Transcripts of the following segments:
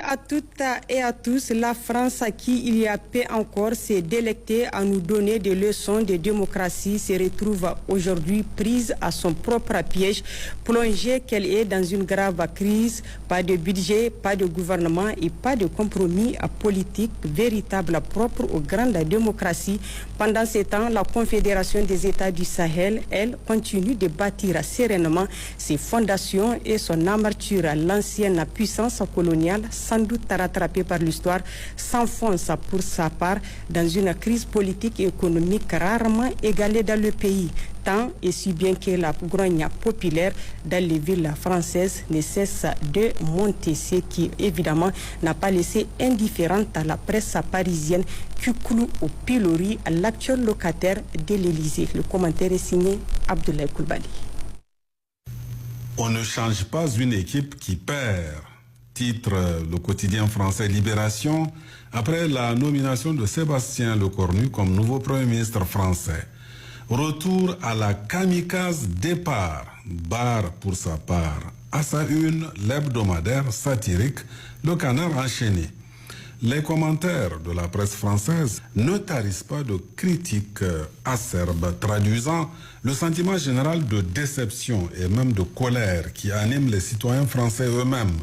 À toutes et à tous, la France, qui il y a peu encore s'est délectée à nous donner des leçons de démocratie, se retrouve aujourd'hui prise à son propre piège, plongée qu'elle est dans une grave crise. Pas de budget, pas de gouvernement et pas de compromis politique véritable propre aux grandes démocraties. Pendant ce temps, la Confédération des États du Sahel, elle, continue de bâtir sereinement ses fondations et son amarture. L'ancienne puissance coloniale, sans doute rattrapée par l'histoire, s'enfonce pour sa part dans une crise politique et économique rarement égalée dans le pays. Tant et si bien que la grogne populaire dans les villes françaises ne cesse de monter, ce qui évidemment n'a pas laissé indifférente à la presse parisienne qui cloue au pilori l'actuel locataire de l'Élysée. Le commentaire est signé Abdoulaye Coulibaly. On ne change pas une équipe qui perd, titre le quotidien français Libération, après la nomination de Sébastien Lecornu comme nouveau Premier ministre français. Retour à la kamikaze départ, barre pour sa part. À sa une, l'hebdomadaire satirique Le Canard enchaîné. Les commentaires de la presse française ne tarissent pas de critiques acerbes, traduisant le sentiment général de déception et même de colère qui anime les citoyens français eux-mêmes,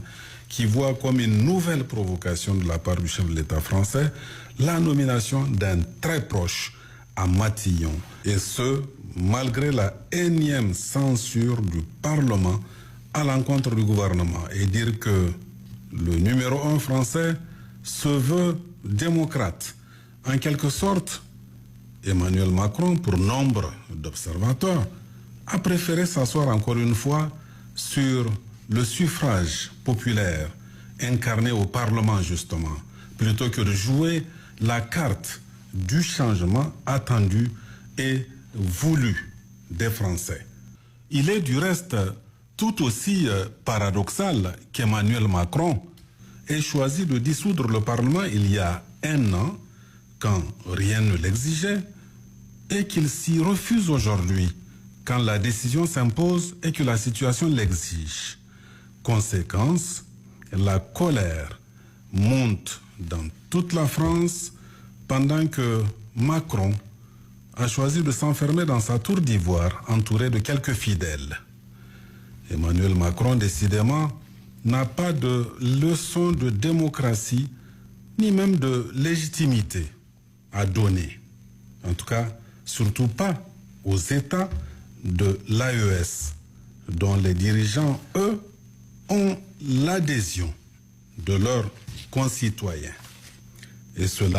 qui voient comme une nouvelle provocation de la part du chef de l'État français la nomination d'un très proche à Matignon, et ce, malgré la énième censure du Parlement à l'encontre du gouvernement, et dire que le numéro 1 français se veut démocrate. En quelque sorte, Emmanuel Macron, pour nombre d'observateurs, a préféré s'asseoir encore une fois sur le suffrage populaire incarné au Parlement, justement, plutôt que de jouer la carte du changement attendu et voulu des Français. Il est du reste tout aussi paradoxal qu'Emmanuel Macron ait choisi de dissoudre le Parlement il y a un an, quand rien ne l'exigeait, et qu'il s'y refuse aujourd'hui, quand la décision s'impose et que la situation l'exige. Conséquence, la colère monte dans toute la France pendant que Macron a choisi de s'enfermer dans sa tour d'ivoire entouré de quelques fidèles. Emmanuel Macron, décidément, n'a pas de leçon de démocratie ni même de légitimité à donner. En tout cas, surtout pas aux États de l'AES, dont les dirigeants, eux, ont l'adhésion de leurs concitoyens. Et cela